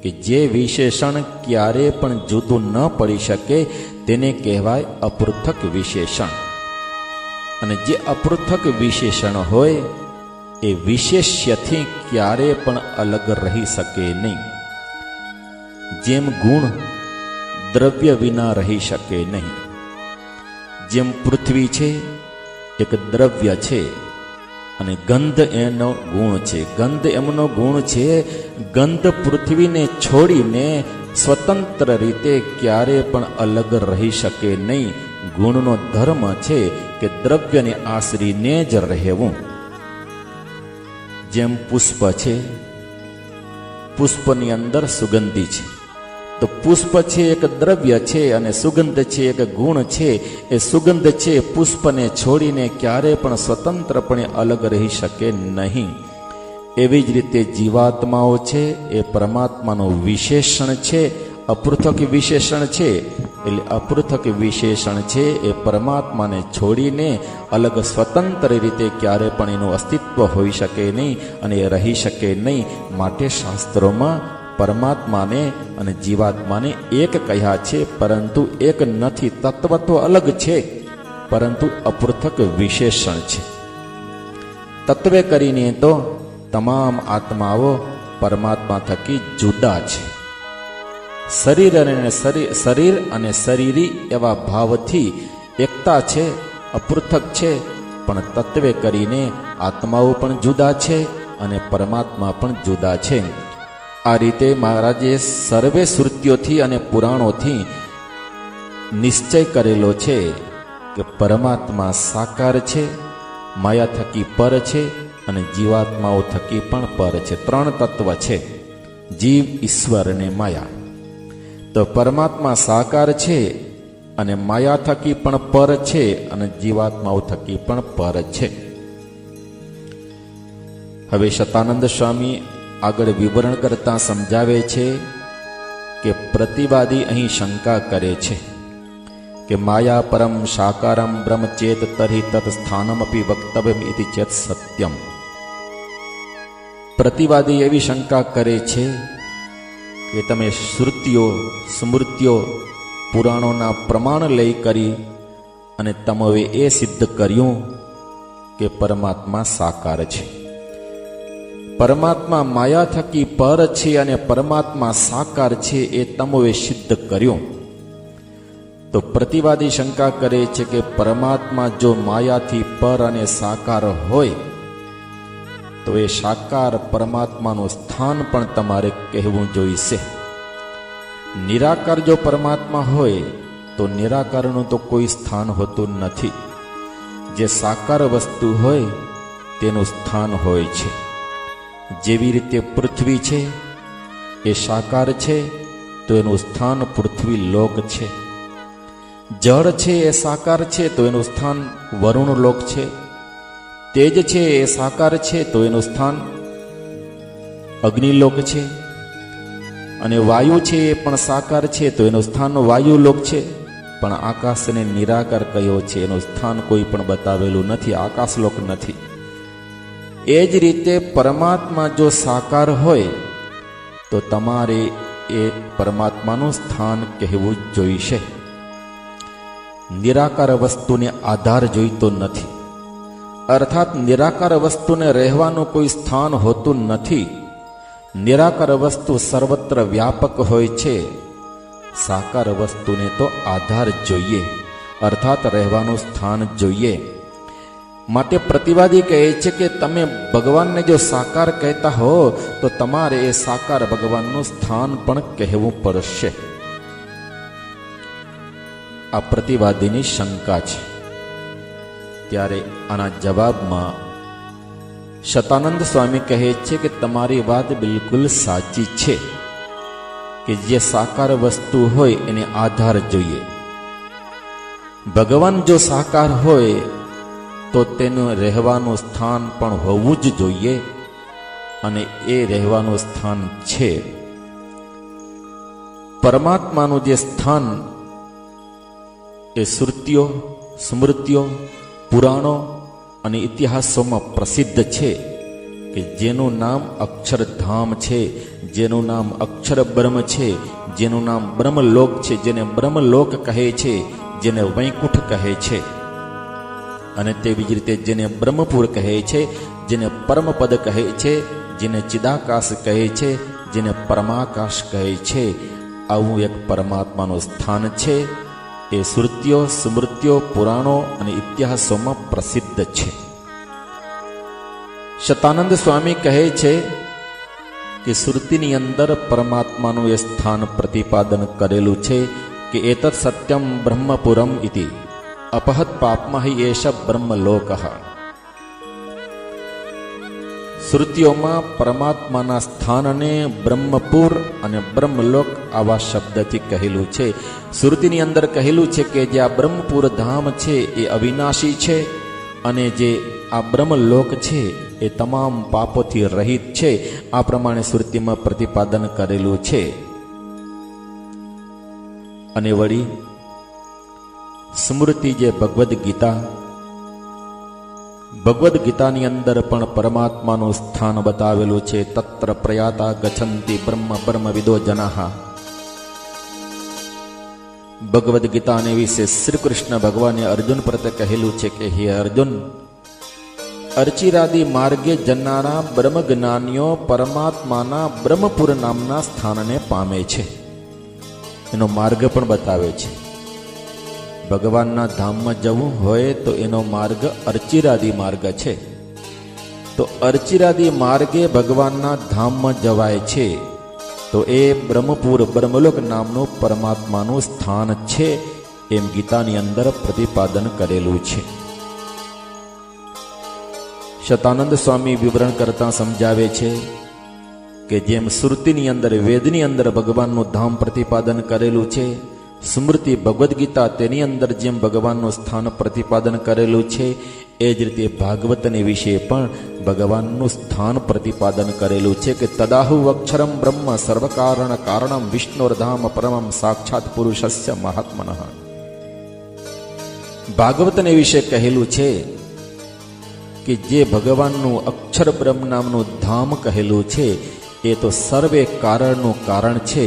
S1: કે જે વિશેષણ ક્યારે પણ જુદું ન પડી શકે તેને કહેવાય અપૃથક વિશેષણ. અને જે અપૃથક વિશેષણ હોય એ વિશેષ્યથી ક્યારે પણ અલગ રહી શકે નહીં. જેમ ગુણ દ્રવ્ય વિના રહી શકે નહીં. જેમ પૃથ્વી છે એક દ્રવ્ય છે અને ગંધ એનો ગુણ છે. ગંધ એમનો ગુણ છે. ગંધ પૃથ્વીને છોડીને સ્વતંત્ર રીતે ક્યારે પણ અલગ રહી શકે નહીં. ગુણનો ધર્મ છે કે દ્રવ્યને આશ્રીને જ રહેવું. જેમ પુષ્પ છે, પુષ્પની અંદર સુગંધી છે, તો પુષ્પ છે એક દ્રવ્ય છે અને સુગંધ છે એક ગુણ છે. એ સુગંધ છે પુષ્પને છોડીને ક્યારે પણ સ્વતંત્રપણે અલગ રહી શકે નહીં. એવી જ રીતે જીવાત્માઓ છે એ પરમાત્માનું વિશેષણ છે, અપૃથક વિશેષણ છે. એટલે અપૃથક વિશેષણ છે એ પરમાત્માને છોડીને અલગ સ્વતંત્ર રીતે ક્યારે પણ એનું અસ્તિત્વ હોઈ શકે નહીં અને એ રહી શકે નહીં. માટે શાસ્ત્રોમાં પરમાત્માને અને જીવાત્માને એક કહ્યા છે, પરંતુ એક નથી. તત્વ તો અલગ છે, પરંતુ અપૃથક વિશેષણ છે. તત્વે કરીને તો તમામ આત્માઓ પરમાત્મા થકી જુદા છે. શરીર અને શરીરી એવા ભાવથી એકતા છે, અપૃથક છે. પણ તત્વે કરીને આત્માઓ પણ જુદા છે અને પરમાત્મા પણ જુદા છે. આ રીતે મહારાજે સર્વે શ્રુતિઓથી અને પુરાણોથી નિશ્ચય કરેલો છે કે પરમાત્મા સાકાર છે, માયા થકી પર છે અને જીવાત્માઓ થકી પણ પર છે. ત્રણ તત્વ છે, જીવ, ઈશ્વર અને માયા. તો પરમાત્મા સાકાર છે અને માયા થકી પણ પર છે અને જીવાત્માઓ થકી પણ પર છે. હવે શતાનંદ સ્વામી આગળ વિવરણ કરતા સમજાવે છે કે પ્રતિવાદી અહીં શંકા કરે છે કે માયા પરમ સાકારમ બ્રહ્મ ચેત તર્હિ તત સ્થાનમપી વક્તવ્યમ ઇતિ ચેત સત્યમ. પ્રતિવાદી એવી શંકા કરે છે કે તમે શ્રુતિઓ, સ્મૃતિઓ, પુરાણોના પ્રમાણ લઈ કરી અને તમે એ સિદ્ધ કર્યું કે પરમાત્મા સાકાર છે, પરમાત્મા માયા થકી પર છે અને પરમાત્મા સાકાર છે, એ તમે સિદ્ધ કર્યું. તો પ્રતિવાદી શંકા કરે છે કે પરમાત્મા જો માયાથી પર અને સાકાર હોય તો એ સાકાર પરમાત્માનું સ્થાન પણ તમારે કહેવું જોઈશે. નિરાકાર જો પરમાત્મા હોય તો નિરાકારનું તો કોઈ સ્થાન હોતું નથી. જે સાકાર વસ્તુ હોય તેનું સ્થાન હોય છે. જેવી રીતે પૃથ્વી છે એ સાકાર છે તો એનું સ્થાન પૃથ્વી લોક છે. જળ છે એ સાકાર છે તો એનું સ્થાન વરુણ લોક છે. તેજ છે એ સાકાર છે તો એનું સ્થાન અગ્નિલોક છે. અને વાયુ છે એ પણ સાકાર છે તો એનું સ્થાન વાયુલોક છે. પણ આકાશને નિરાકાર કયો છે, એનું સ્થાન કોઈ પણ બતાવેલું નથી, આકાશલોક નથી. એ જ રીતે પરમાત્મા જો સાકાર હોય તો તમારે એ પરમાત્માનું સ્થાન કહેવું જ જોઈશે. નિરાકાર વસ્તુને આધાર જોઈતો નથી, અર્થાત નિરાકાર વસ્તુને રહેવાનું કોઈ સ્થાન હોતું નથી. નિરાકાર વસ્તુ સર્વત્ર વ્યાપક હોય છે. સાકાર વસ્તુને તો આધાર જોઈએ, અર્થાત રહેવાનું સ્થાન જોઈએ. માટે પ્રતિવાદી કહે છે કે તમે ભગવાનને જો સાકાર કહેતા હો તો તમારે એ સાકાર ભગવાનનું સ્થાન પણ કહેવું પડશે. આ પ્રતિવાદીની શંકા છે. ત્યારે આના જવાબમાં શતાનંદ સ્વામી કહે છે કે તમારી વાત બિલકુલ સાચી છે કે જે સાકાર વસ્તુ હોય એને આધાર જોઈએ. ભગવાન જો સાકાર હોય તો તેનું રહેવાનું સ્થાન પણ હોવું જ જોઈએ, અને એ રહેવાનું સ્થાન છે. પરમાત્માનું જે સ્થાન એ શ્રુતિઓ, સ્મૃતિઓ, પુરાણો અને ઇતિહાસોમાં પ્રસિદ્ધ છે કે જેનું નામ અક્ષરધામ છે, જેનું નામ અક્ષર બ્રહ્મ છે, જેનું નામ બ્રહ્મલોક છે, જેને બ્રહ્મલોક કહે છે, જેને વૈકુંઠ કહે છે, અને તેવી જ રીતે જેને બ્રહ્મપુર કહે છે, જેને પરમપદ કહે છે, જેને ચિદાકાશ કહે છે, જેને પરમાકાશ કહે છે, આવું એક પરમાત્માનું સ્થાન છે. એ શ્રુતિઓ, સ્મૃતિઓ, પુરાણો અને ઇતિહાસોમાં પ્રસિદ્ધ છે. શતાનંદ સ્વામી કહે છે કે શ્રુતિની અંદર પરમાત્માનું એ સ્થાન પ્રતિપાદન કરેલું છે કે એતત સત્યમ બ્રહ્મપુરમ ઇતિ અપહત પાપમાં હિ એષ બ્રહ્મલોક. શ્રુતિઓમાં પરમાત્માના સ્થાનને બ્રહ્મપુર અને બ્રહ્મલોક આવા શબ્દથી કહેલું છે. શ્રુતિની અંદર કહેલું છે કે જે આ બ્રહ્મપુર ધામ છે એ અવિનાશી છે, અને જે આ બ્રહ્મલોક છે એ તમામ પાપોથી રહિત છે. આ પ્રમાણે શ્રુતિમાં પ્રતિપાદન કરેલું છે. અને વળી સ્મૃતિ જે ભગવદ્ ગીતાની અંદર પણ પરમાત્માનું સ્થાન બતાવેલું છે. તત્ર પ્રયાતા ગચ્છન્તિ બ્રહ્મવિદો જનાઃ. ભગવદ્ ગીતાને વિશે શ્રી કૃષ્ણ ભગવાને અર્જુન પ્રત્યે કહેલું છે કે હે અર્જુન, અર્ચિરાદી માર્ગે જનારા બ્રહ્મજ્ઞાનીઓ પરમાત્માના બ્રહ્મપુર નામના સ્થાનને પામે છે. એનો માર્ગ પણ બતાવે છે. ભગવાનના ધામમાં જવું હોય તો એનો માર્ગ અર્ચિરાદી માર્ગ છે. તો અર્ચિરાદી માર્ગે ભગવાનના ધામમાં જવાય છે. તો એ બ્રહ્મપુર, બ્રહ્મલોક નામનું પરમાત્માનું સ્થાન છે, એમ ગીતાની અંદર પ્રતિપાદન કરેલું છે. શતાનંદ સ્વામી વિવરણ કરતા સમજાવે છે કે જેમ શ્રુતિની અંદર, વેદની અંદર ભગવાનનું ધામ પ્રતિપાદન કરેલું છે, સ્મૃતિ ભગવદ્ ગીતા તેની અંદર જેમ ભગવાનનું સ્થાન પ્રતિપાદન કરેલું છે, એ જ રીતે ભાગવતને વિશે પણ ભગવાનનું સ્થાન પ્રતિપાદન કરેલું છે કે તદાહુ અક્ષરમ બ્રહ્મ સર્વકારણ કારણમ વિષ્ણુર્ધામ પરમમ સાક્ષાત પુરુષસ્ય મહાત્મનઃ. ભાગવતને વિશે કહેલું છે કે જે ભગવાનનું અક્ષર બ્રહ્મ નામનું ધામ કહેલું છે એ તો સર્વે કારણનું કારણ છે.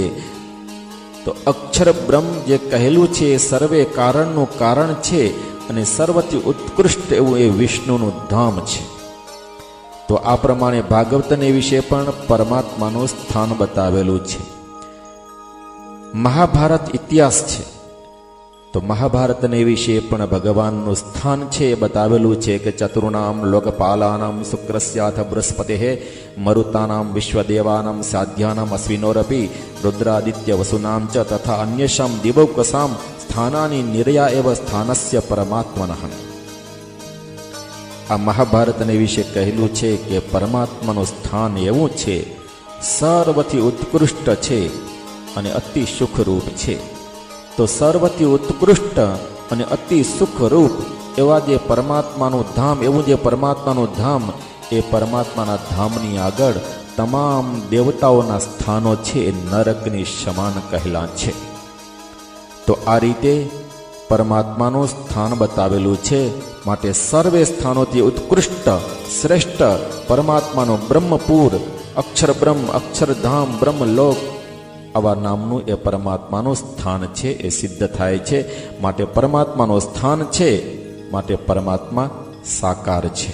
S1: તો અક્ષર બ્રહ્મ જે કહેલું છે એ સર્વે કારણનું કારણ છે, અને સર્વથી ઉત્કૃષ્ટ એવું એ વિષ્ણુનું ધામ છે. તો આ પ્રમાણે ભાગવતને વિશે પણ પરમાત્માનું સ્થાન બતાવેલું છે. મહાભારત ઇતિહાસ છે, તો મહાભારતને વિશે પણ ભગવાનનું સ્થાન છે એ બતાવેલું છે કે ચતુર્ણામ લોકપાલાનામ શુક્રસ્યાથ બૃહસ્પતિઃ મરુતાનામ વિશ્વદેવાનામ સાધ્યાનામ અશ્વિનોરપી રુદ્રાદિત્ય વસુનામ ચ તથા અન્યશામ દિવૌકસામ સ્થાનાની નિર્યા એવ સ્થાનસ્ય પરમાત્મનઃ. આ મહાભારતને વિશે કહેલું છે કે પરમાત્માનું સ્થાન એવું છે, સર્વથી ઉત્કૃષ્ટ છે અને અતિ સુખરૂપ છે. તો સર્વથી ઉત્કૃષ્ટ અને અતિ સુખરૂપ એવા જે પરમાત્માનું ધામ, એવું જે પરમાત્માનું ધામ, એ પરમાત્માના ધામની આગળ તમામ દેવતાઓના સ્થાનો છે એ નરકની સમાન કહેલા છે. તો આ રીતે પરમાત્માનું સ્થાન બતાવેલું છે. માટે સર્વે સ્થાનોથી ઉત્કૃષ્ટ, શ્રેષ્ઠ પરમાત્માનું બ્રહ્મપુર, અક્ષર બ્રહ્મ, અક્ષરધામ, બ્રહ્મલોક આવા નામનું એ પરમાત્માનું સ્થાન છે એ સિદ્ધ થાય છે. માટે પરમાત્માનું સ્થાન છે, માટે પરમાત્મા સાકાર છે.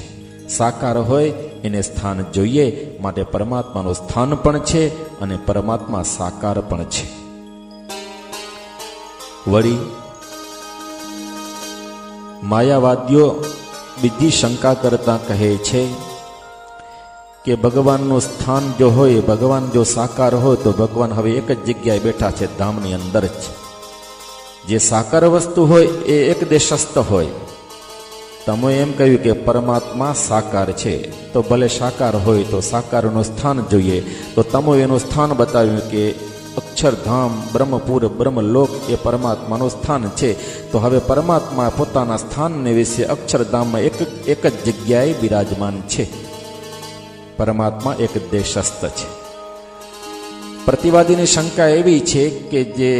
S1: સાકાર હોય એને સ્થાન જોઈએ, માટે પરમાત્માનું સ્થાન પણ છે અને પરમાત્મા સાકાર પણ છે. વળી માયાવાદીઓ બીજી શંકા કરતા કહે છે કે ભગવાનનું સ્થાન જો હોય, ભગવાન જો સાકાર હોય તો ભગવાન હવે એક જ જગ્યાએ બેઠા છે, ધામની અંદર જ. જે સાકાર વસ્તુ હોય એ એક દેશસ્થ હોય. તમે એમ કહ્યું કે પરમાત્મા સાકાર છે, તો ભલે સાકાર હોય તો સાકારનું સ્થાન જોઈએ. તો તમે એનું સ્થાન બતાવ્યું કે અક્ષરધામ, બ્રહ્મપુર, બ્રહ્મલોક એ પરમાત્માનું સ્થાન છે. તો હવે પરમાત્મા પોતાના સ્થાનને વિશે અક્ષરધામમાં એક જ જગ્યાએ બિરાજમાન છે. પરમાત્મા એક દેશસ્થ છે. પ્રતિવાદીની શંકા એવી છે કે જે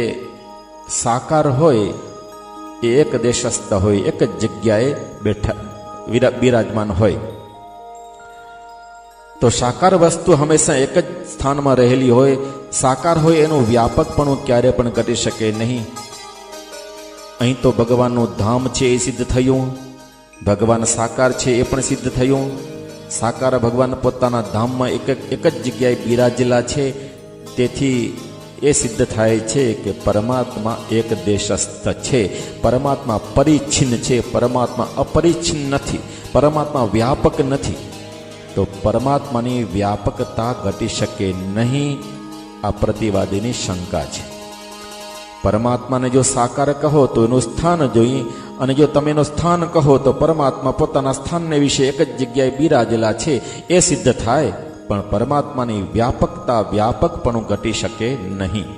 S1: સાકાર હોય એ એક દેશસ્થ હોય, એક જ જગ્યાએ બિરાજમાન હોય. તો સાકાર વસ્તુ હંમેશા એક જ સ્થાનમાં રહેલી હોય, સાકાર હોય એનું વ્યાપકપણું ક્યારે પણ ઘટી શકે નહીં. અહીં તો ભગવાનનું ધામ છે એ સિદ્ધ થયું, ભગવાન સાકાર છે એ પણ સિદ્ધ થયું. સાકાર ભગવાન પોતાના ધામમાં એક જ જગ્યાએ બિરાજેલા છે. તેથી એ સિદ્ધ થાય છે કે પરમાત્મા એક દેશસ્થ છે. પરમાત્મા પરિચ્છિન્ન છે, પરમાત્મા અપરિચ્છિન્ન નથી, પરમાત્મા વ્યાપક નથી. તો પરમાત્માની વ્યાપકતા ઘટી શકે નહીં, આ પ્રતિવાદીની શંકા છે. પરમાત્માને જો સાકાર કહો તો એનું સ્થાન જોઈએ, અને જો તમે એનું સ્થાન કહો તો પરમાત્મા પોતાના સ્થાનને વિશે એક જ જગ્યાએ બિરાજેલા છે એ સિદ્ધ થાય. પણ પરમાત્માની વ્યાપકતા, વ્યાપકપણું ઘટી શકે નહીં.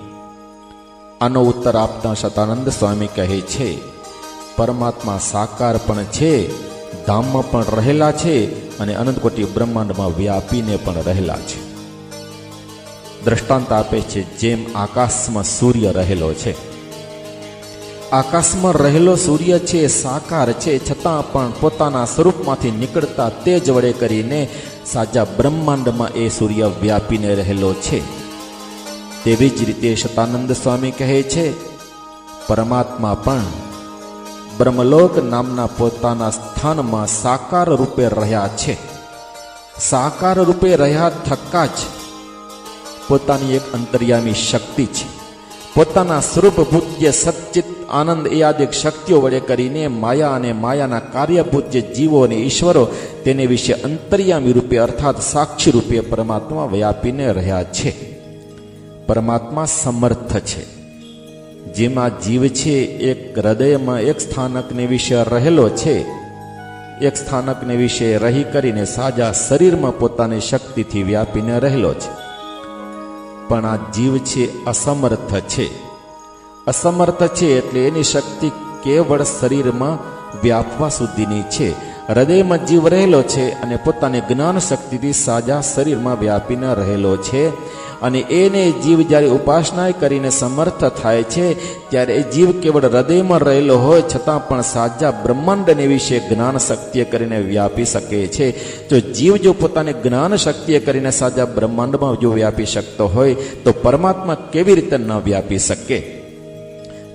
S1: આનો ઉત્તર આપતા શતાનંદ સ્વામી કહે છે, પરમાત્મા સાકાર પણ છે, ધામમાં પણ રહેલા છે, અને અનંતકોટી બ્રહ્માંડમાં વ્યાપીને પણ રહેલા છે. દ્રષ્ટાંત આપે છે, જેમ આકાશમાં સૂર્ય રહેલો છે. આકાશમાં રહેલો સૂર્ય છે, સાકાર છે, છતાં પણ પોતાના સ્વરૂપમાંથી નીકળતા તેજ વડે કરીને સાજા બ્રહ્માંડમાં એ સૂર્ય વ્યાપીને રહેલો છે. તેવી જ રીતે શતાનંદ સ્વામી કહે છે, પરમાત્મા પણ બ્રહ્મલોક નામના પોતાના સ્થાનમાં સાકાર રૂપે રહ્યા છે. સાકાર રૂપે રહ્યા થકા જ પોતાની એક અંતર્યામી શક્તિ છે. પોતાના સ્વરૂપભૂત જે સચ્ચિત આનંદ એ આદિક શક્તિઓ વડે કરીને માયા અને માયાના કાર્યભૂત જે જીવો અને ઈશ્વરો તેને વિશે અંતર્યામી રૂપે અર્થાત સાક્ષી રૂપે પરમાત્મા વ્યાપીને રહ્યા છે. પરમાત્મા સમર્થ છે. જેમાં જીવ છે એક હૃદયમાં એક સ્થાનકને વિશે રહેલો છે, એક સ્થાનકને વિશે રહી કરીને સાજા શરીરમાં પોતાની શક્તિથી વ્યાપીને રહેલો છે. પણ આ જીવ છે અસમર્થ છે. અસમર્થ છે એટલે એની શક્તિ કેવળ શરીરમાં વ્યાપવા સુધીની છે. હૃદયમાં જીવ રહેલો છે અને પોતાની જ્ઞાન શક્તિથી સાજા શરીરમાં વ્યાપીને રહેલો છે. અને એને જીવ જ્યારે ઉપાસના કરીને સમર્થ થાય છે ત્યારે એ જીવ કેવળ હૃદયમાં રહેલો હોય છતાં પણ સાજા બ્રહ્માંડને વિશે જ્ઞાન શક્તિએ કરીને વ્યાપી શકે છે. તો જીવ જો પોતાની જ્ઞાન શક્તિએ કરીને સાજા બ્રહ્માંડમાં જો વ્યાપી શકતો હોય તો પરમાત્મા કેવી રીતે ન વ્યાપી શકે?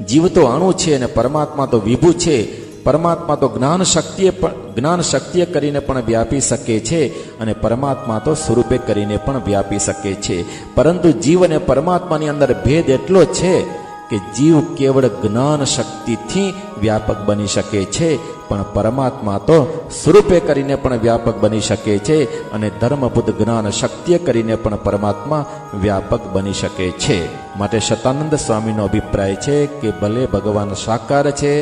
S1: જીવ તો અણુ છે અને પરમાત્મા તો વિભુ છે. પરમાત્મા તો જ્ઞાન શક્તિએ કરીને પણ વ્યાપી શકે છે અને પરમાત્મા તો સ્વરૂપે કરીને પણ વ્યાપી શકે છે. પરંતુ જીવ અને પરમાત્માની અંદર ભેદ એટલો છે કે જીવ કેવળ જ્ઞાન શક્તિથી વ્યાપક બની શકે છે, પણ પરમાત્મા તો સ્વરૂપે કરીને પણ વ્યાપક બની શકે છે અને ધર્મભૂત જ્ઞાન શક્તિએ કરીને પણ પરમાત્મા વ્યાપક બની શકે છે. માટે શતાનંદ સ્વામીનો અભિપ્રાય છે કે ભલે ભગવાન સાકાર છે,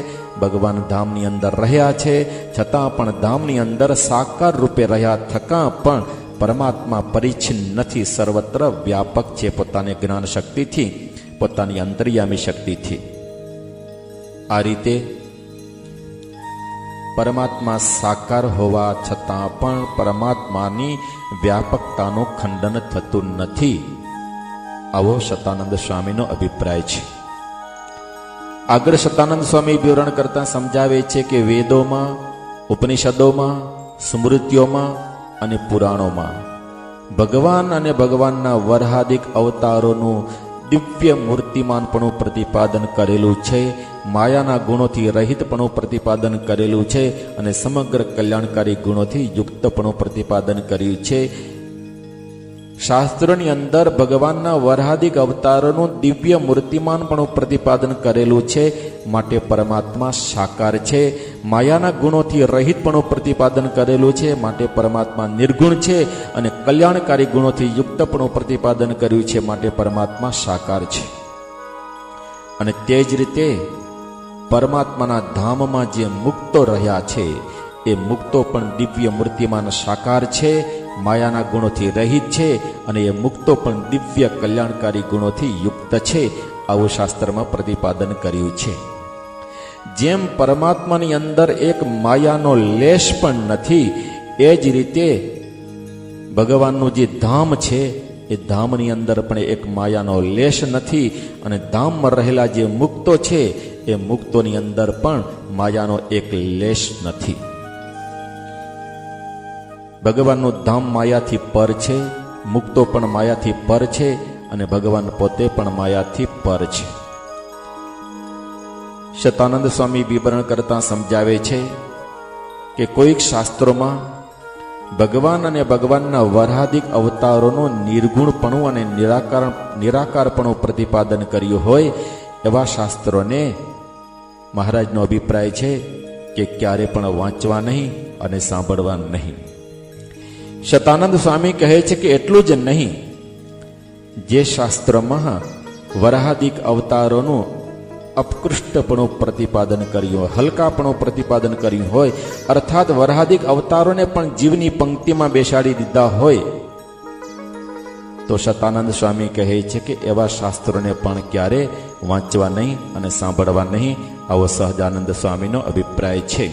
S1: ભગવાન ધામની અંદર રહ્યા છે, છતાં પણ ધામની અંદર સાકાર રૂપે રહ્યા થતાં પણ પરમાત્મા પરિચ્છિન્ન નથી, સર્વત્ર વ્યાપક છે પોતાની જ્ઞાન શક્તિથી, પોતાની અંતર્યામી શક્તિથી. આ રીતે પરમાત્મા સાકાર હોવા છતાં પણ પરમાત્માની વ્યાપકતાનું ખંડન થતું નથી. આવો શતાનંદ સ્વામીનો અભિપ્રાય છે. આગળ શતાનંદ સ્વામી વિવરણ કરતા સમજાવે છે કે વેદોમાં, ઉપનિષદોમાં, સ્મૃતિઓમાં અને પુરાણોમાં ભગવાન અને ભગવાનના વરહાદિક અવતારોનું દિવ્ય મૂર્તિમાનપણું પ્રતિપાદન કરેલું છે, માયાના ગુણોથી રહિતપણું પ્રતિપાદન કરેલું છે અને સમગ્ર કલ્યાણકારી ગુણોથી યુક્તપણું પ્રતિપાદન કર્યું છે. શાસ્ત્રોની અંદર ભગવાનના વરહાદિક અવતારોનું દિવ્ય મૂર્તિમાનપણું પ્રતિપાદન કરેલું છે. માટે પરમાત્મા સાકાર છે. માયાના ગુણોથી રહિતપણું પ્રતિપાદન કરેલું છે. માટે પરમાત્મા નિર્ગુણ છે અને કલ્યાણકારી ગુણોથી યુક્તપણું પ્રતિપાદન કર્યું છે. માટે પરમાત્મા સાકાર છે. અને તે જ રીતે પરમાત્માના ધામમાં જે મુક્તો રહ્યા છે એ મુક્તો પણ દિવ્ય મૂર્તિમાન સાકાર છે. માયાના ગુણોથી રહિત છે અને એ મુક્તો પણ દિવ્ય કલ્યાણકારી ગુણોથી યુક્ત છે, આવું શાસ્ત્રમાં પ્રતિપાદન કર્યું છે. જેમ પરમાત્માની અંદર એક માયાનો લેશ પણ નથી, એ જ રીતે ભગવાનનું જે ધામ છે એ ધામની અંદર પણ એક માયાનો લેશ નથી, અને ધામમાં રહેલા જે મુક્તો છે એ મુક્તોની અંદર પણ માયાનો એક લેશ નથી. ભગવાનનું ધામ માયાથી પર છે, મુક્તો પણ માયાથી પર છે, અને ભગવાન પોતે પણ માયાથી પર છે. શતાનંદ સ્વામી વિવરણ કરતા સમજાવે છે કે કોઈક શાસ્ત્રોમાં ભગવાન અને ભગવાનના વરાધિક અવતારોનું નિર્ગુણપણું અને નિરાકારપણું પ્રતિપાદન કર્યું હોય એવા શાસ્ત્રોને મહારાજનો અભિપ્રાય છે કે ક્યારે પણ વાંચવા નહીં અને સાંભળવા નહીં. શતાનંદ સ્વામી કહે છે કે એટલું જ નહીં, જે શાસ્ત્રમાં વરાહાદિક અવતારોનું અપકૃષ્ટપણું પ્રતિપાદન કર્યું, હલકાપણું પ્રતિપાદન કર્યું હોય, અર્થાત વરાહાદિક અવતારોને પણ જીવની પંક્તિમાં બેસાડી દીધા હોય, તો શતાનંદ સ્વામી કહે છે કે એવા શાસ્ત્રોને પણ ક્યારે વાંચવા નહીં અને સાંભળવા નહીં, આવો સહજાનંદ સ્વામીનો અભિપ્રાય છે.